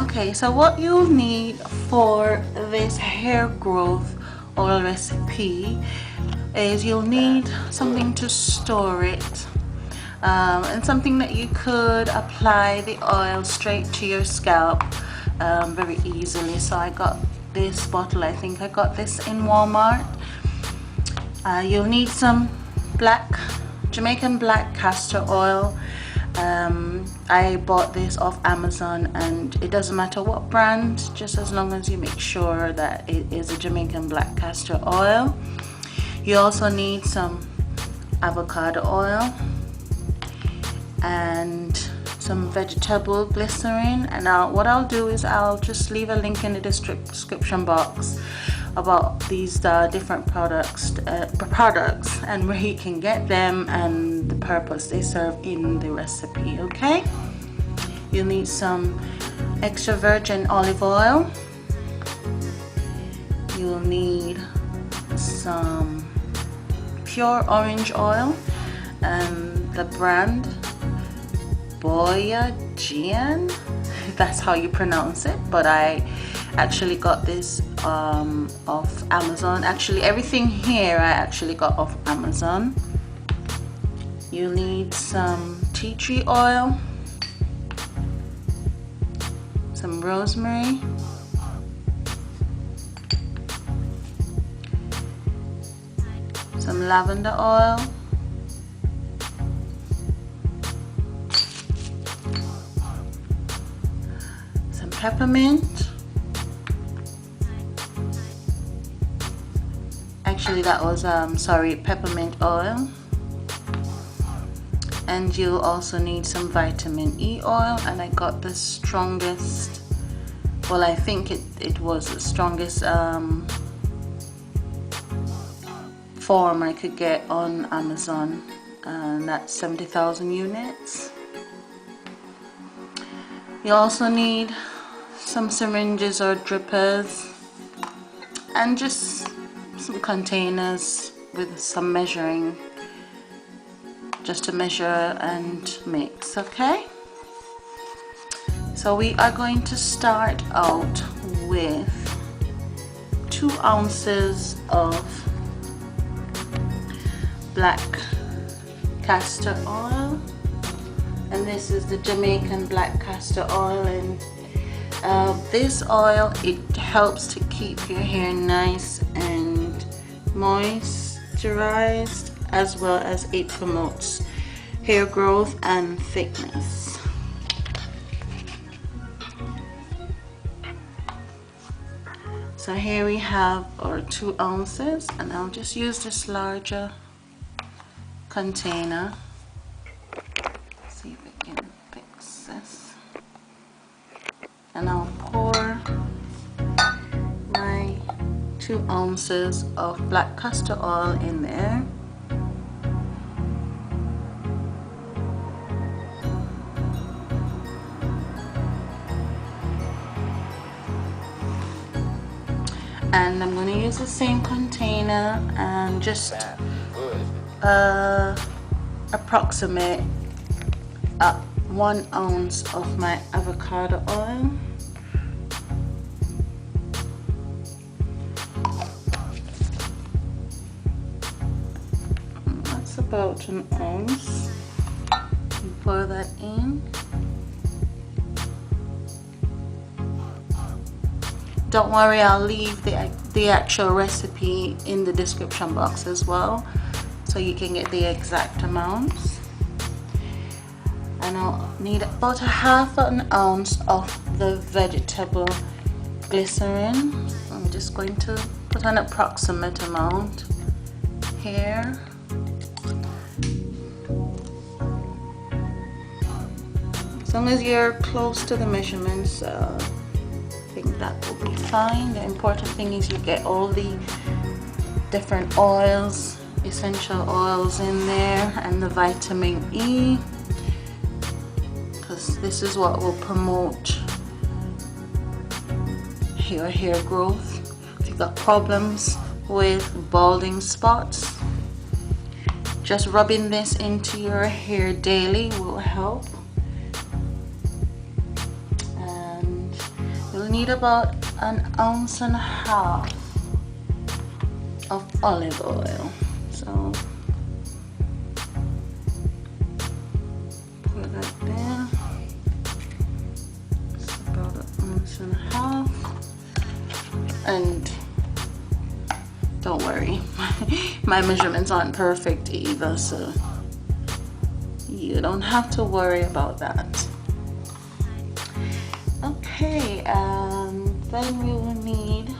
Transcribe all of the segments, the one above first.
Okay, so what you'll need for this hair growth oil recipe is you'll need something to store it, and something that you could apply the oil straight to your scalp very easily. So I got this bottle, I think I got this in Walmart. You'll need some Jamaican Black Caster Oil. I bought this off Amazon, and it doesn't matter what brand, just as long as you make sure that it is a Jamaican Black Castor Oil. You also need some avocado oil and some vegetable glycerin. And what I'll do is I'll just leave a link in the description box about these different products and where you can get them and the purpose they serve in the recipe. Okay, you'll need some extra virgin olive oil. You'll need some pure orange oil, and the brand Boyajian, that's how you pronounce it, but I actually got this off Amazon. Actually, everything here I actually got off Amazon. You need some tea tree oil, some rosemary, some lavender oil, some peppermint. Actually that was peppermint oil. And you'll also need some vitamin E oil, and I got the strongest, well, I think it was the strongest form I could get on Amazon, and that's 70,000 units. You also need some syringes or drippers, and just some containers with some measuring, just to measure and mix. Okay, so we are going to start out with 2 ounces of black castor oil, and this is the Jamaican Black Castor Oil. And this oil, it helps to keep your hair nice and moisturized, as well as it promotes hair growth and thickness. So here we have our 2 ounces, and I'll just use this larger container. See if we can fix this. And I'll pour my 2 ounces of black castor oil in there. And I'm going to use the same container and just approximate 1 ounce of my avocado oil. That's about 1 ounce. Pour that in. Don't worry, I'll leave the actual recipe in the description box as well, so you can get the exact amounts. And I'll need about 1/2 ounce of the vegetable glycerin. I'm just going to put an approximate amount here. As long as you're close to the measurements, I think that will be fine. The important thing is you get all the different oils, essential oils in there, and the vitamin E, because this is what will promote your hair growth. If you've got problems with balding spots, just rubbing this into your hair daily will help. need about 1.5 ounces of olive oil. So put that there. It's about 1.5 ounces. And don't worry, my measurements aren't perfect either, so you don't have to worry about that. Okay, then we will need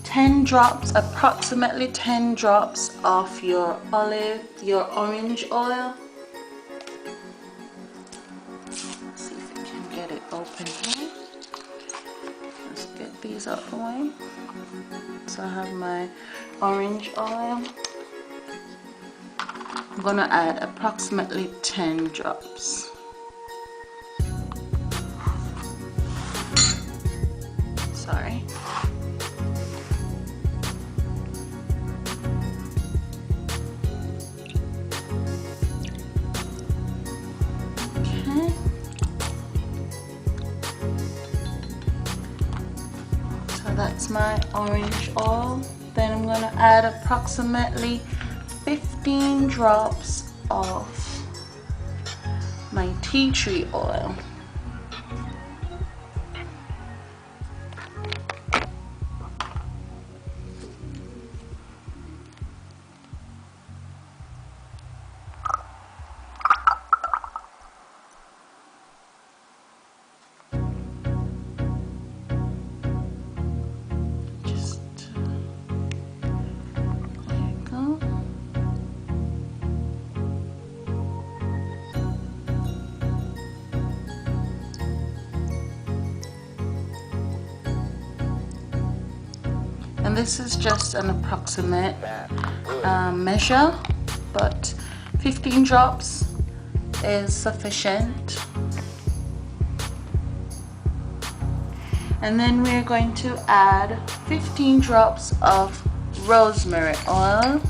10 drops, approximately 10 drops of your orange oil. Let's see if we can get it open here. Let's get these out the way. So I have my orange oil. I'm gonna add approximately 10 drops. Sorry. Okay. So that's my orange oil. Then I'm gonna add approximately 15 drops of my tea tree oil. And this is just an approximate measure, but 15 drops is sufficient. And then we're going to add 15 drops of rosemary oil.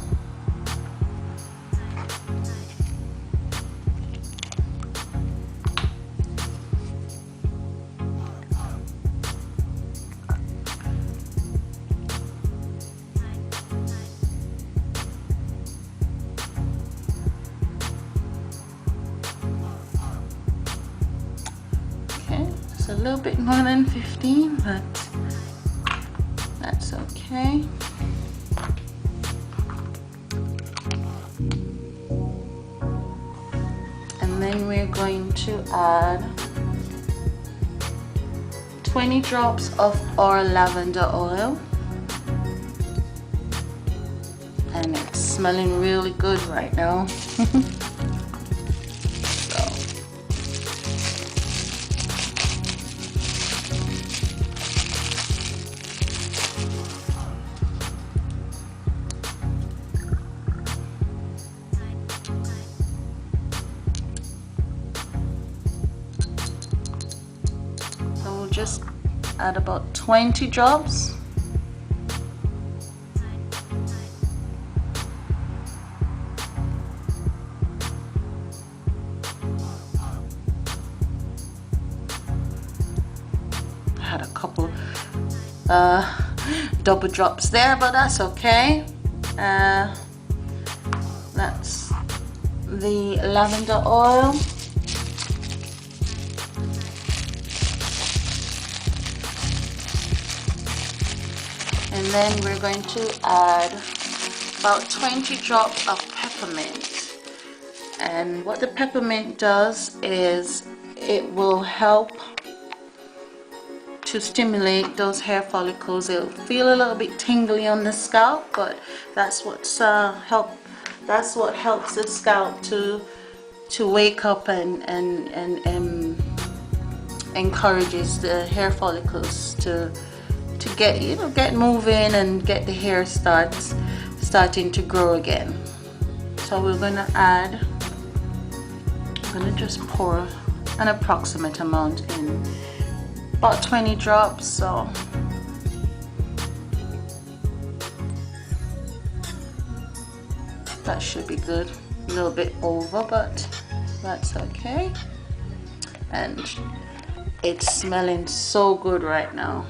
It's a little bit more than 15, but that's okay. And then we're going to add 20 drops of our lavender oil. And it's smelling really good right now. Just add about 20 drops. I had a couple double drops there, but that's okay. That's the lavender oil. And then we're going to add about 20 drops of peppermint. And what the peppermint does is it will help to stimulate those hair follicles. It'll feel a little bit tingly on the scalp, but that's what's that's what helps the scalp to wake up and encourages the hair follicles to get, you know, get moving and get the hair starting to grow again. So we're gonna add, I'm gonna just pour an approximate amount in, about 20 drops. So that should be good. A little bit over, but that's okay. And It's smelling so good right now.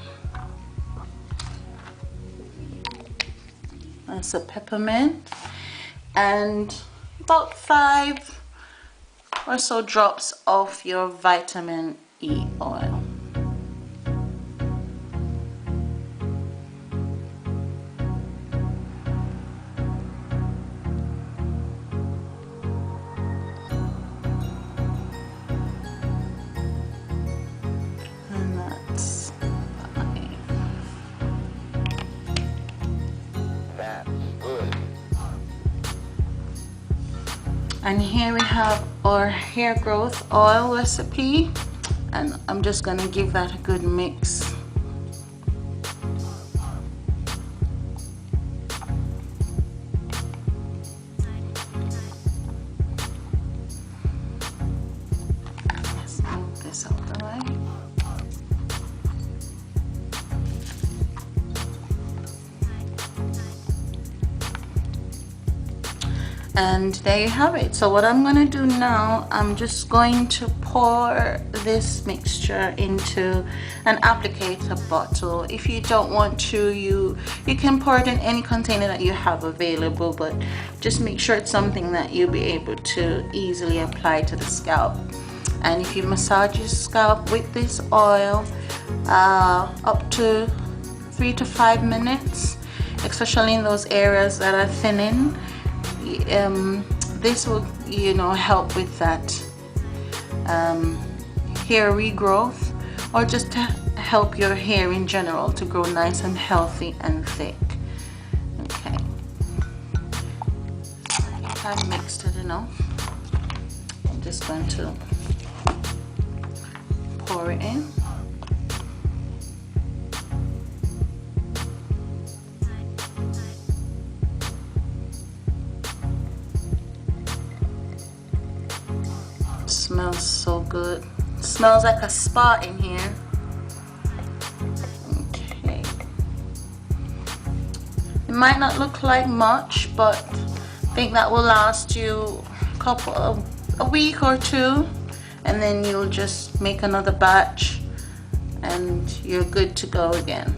That's a peppermint, and about 5 or so drops of your vitamin E oil. And that's 5. That's good. And here we have our hair growth oil recipe, and I'm just gonna give that a good mix. Let's move this out the way. And there you have it. So what I'm going to do now, I'm just going to pour this mixture into an applicator bottle. If you don't want to, you can pour it in any container that you have available, but just make sure it's something that you'll be able to easily apply to the scalp. And if you massage your scalp with this oil up to 3 to 5 minutes, especially in those areas that are thinning, this will, help with that hair regrowth, or just to help your hair in general to grow nice and healthy and thick. Okay, I've mixed it enough. I'm just going to pour it in. Smells so good. Smells like a spa in here. Okay. It might not look like much, but I think that will last you a week or 2, and then you'll just make another batch and you're good to go again.